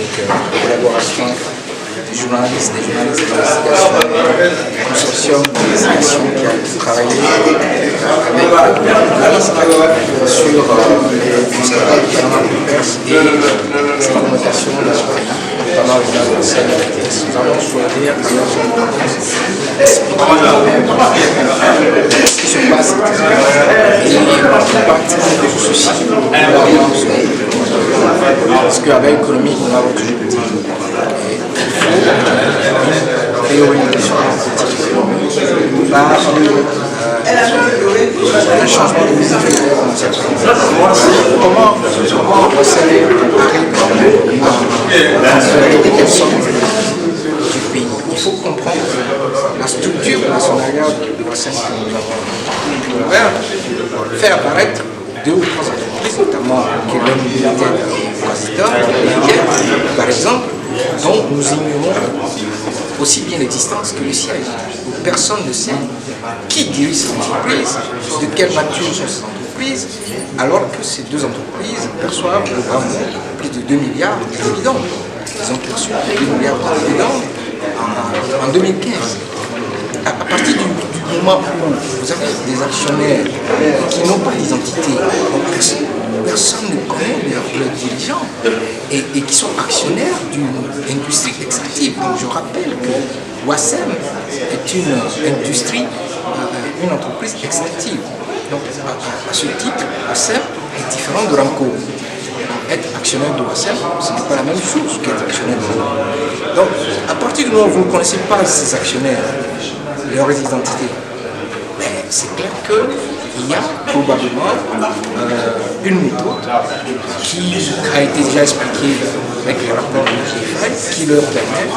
avec la collaboration des journalistes d'investigation, du consortium d'investigation qui a travaillé avec sur les scandales de Panama Papers et sa communication nationale, notamment le cas de la CNRTS. Nous allons choisir ce qui se passe et l'impact de ceci. Parce qu'avec l'économie, nous avons toujours dit réorientation par un changement de mise en place. Comment procéder à transférer des sommes du pays? Il faut comprendre la structure nationale de la scène que nous avons pu faire apparaître 2 ou 3 entreprises, notamment qui est l'homme militaire par exemple, dont nous ignorons aussi bien l'existence que le siège. Personne ne sait qui dirige ces entreprises, de quelle nature sont ces entreprises, alors que ces 2 entreprises perçoivent plus de 2 milliards de dividendes. Ils ont perçu 2 milliards de dividendes en 2015. À partir du moment où vous avez des actionnaires qui n'ont pas d'identité, personne ne connaît leurs dirigeants et qui sont actionnaires d'une industrie extractive. Donc je rappelle que Wasem est une industrie, une entreprise extractive. Donc à ce titre, Wasem est différent de Ramco. Être actionnaire de Wasem, ce n'est pas la même chose qu'être actionnaire de Ramco. Donc à partir du moment où vous ne connaissez pas ces actionnaires, leurs identités, c'est clair qu'il y a probablement une méthode qui a été déjà expliquée avec le rapport de GFI qui leur permet de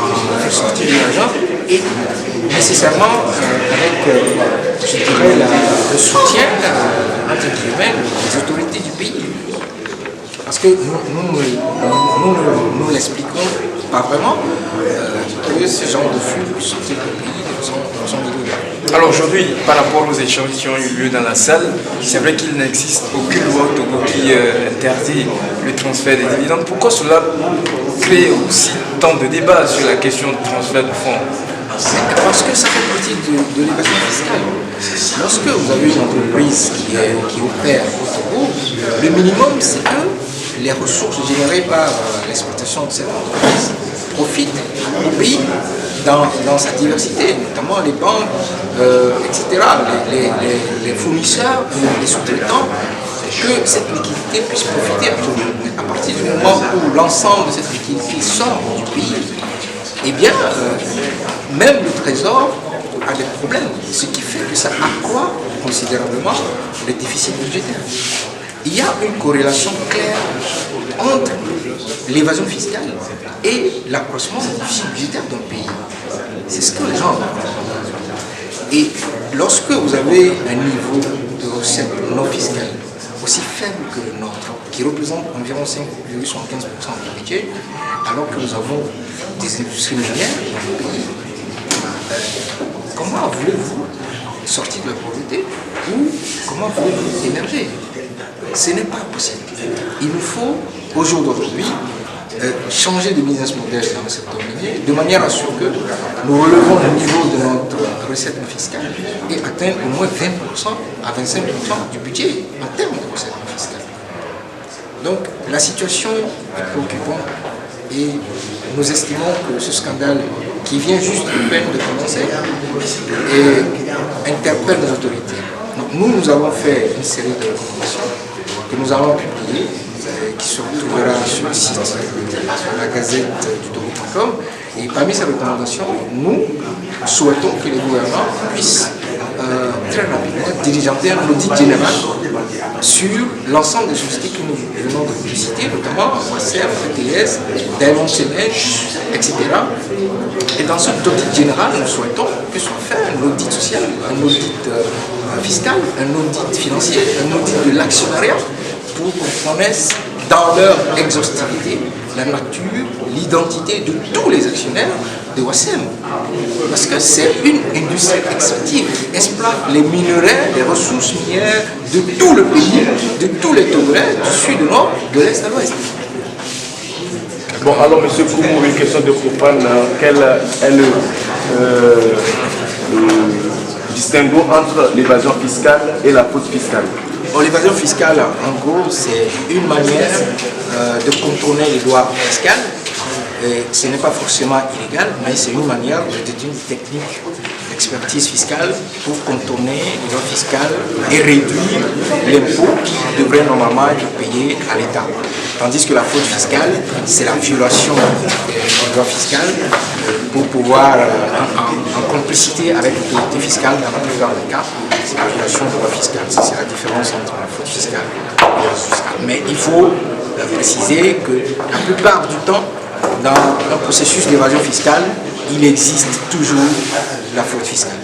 faire sortir de l'argent et nécessairement avec, je dirais, le soutien entre guillemets des autorités du pays. Parce que nous l'expliquons pas vraiment que ce genre de flux puisse sortir du pays de façon illégale. Alors aujourd'hui, par rapport aux échanges qui ont eu lieu dans la salle, c'est vrai qu'il n'existe aucune loi au Togo qui interdit le transfert des dividendes. Pourquoi cela crée aussi tant de débats sur la question du transfert de fonds? Parce que ça fait partie de l'évasion fiscale. Lorsque vous avez une entreprise qui opère au Togo, le minimum c'est que les ressources générées par l'exploitation de cette entreprise profitent au pays dans sa diversité, notamment les banques, etc., les fournisseurs, les sous-traitants, que cette liquidité puisse profiter à tout le monde. À partir du moment où l'ensemble de cette liquidité sort du pays, eh bien, même le Trésor a des problèmes, ce qui fait que ça accroît considérablement le déficit budgétaire. Il y a une corrélation claire entre l'évasion fiscale et l'accroissement du déficit budgétaire d'un pays. C'est ce que les gens ont. Et lorsque vous avez un niveau de recettes non fiscales aussi faible que le nôtre, qui représente environ 5,75% du budget, alors que nous avons des industries minières dans le pays, comment voulez-vous sortir de la pauvreté ou comment voulez-vous émerger? Ce n'est pas possible. Il nous faut, au jour d'aujourd'hui, changer de business model dans le secteur minier, de manière à ce que nous relevons le niveau de notre recette fiscale et atteindre au moins 20% à 25% du budget en termes de recette fiscale. Donc la situation est préoccupante et nous estimons que ce scandale qui vient juste de peine de commencer interpelle les autorités. Donc nous avons fait une série de recommandations que nous allons publier, qui se retrouvera sur le site de la gazette du Togo.com. Et parmi ces recommandations, nous souhaitons que les gouvernements puissent très rapidement diligenter un audit général sur l'ensemble des sociétés que nous venons de citer, notamment Wasem, ETS, Diamond Challenge, etc. Et dans cet audit général, nous souhaitons que soit fait un audit social, un audit fiscal, un audit financier, un audit de l'actionnariat, pour qu'on connaisse dans leur exhaustivité la nature, l'identité de tous les actionnaires de Wasem. Parce que c'est une industrie extractive qui exploite les minerais, les ressources minières de tout le pays, de tous les Togolais, du sud au nord, de l'est à l'ouest. Bon, alors, M. Koumou, une question de profane. Quel est le distinguo entre l'évasion fiscale et la fraude fiscale? Bon, l'évasion fiscale, en gros, c'est une manière de contourner les lois fiscales. Et ce n'est pas forcément illégal, mais c'est une manière d'utiliser une technique d'expertise fiscale pour contourner les lois fiscales et réduire l'impôt qui devrait normalement être payé à l'État. Tandis que la fraude fiscale, c'est la violation des lois fiscales pour pouvoir, en complicité avec l'autorité fiscale, dans la plupart des cas, c'est la violation des lois fiscales. C'est la différence entre la fraude fiscale et la fraude fiscale. Mais il faut préciser que la plupart du temps, dans un processus d'évasion fiscale, il existe toujours la fraude fiscale.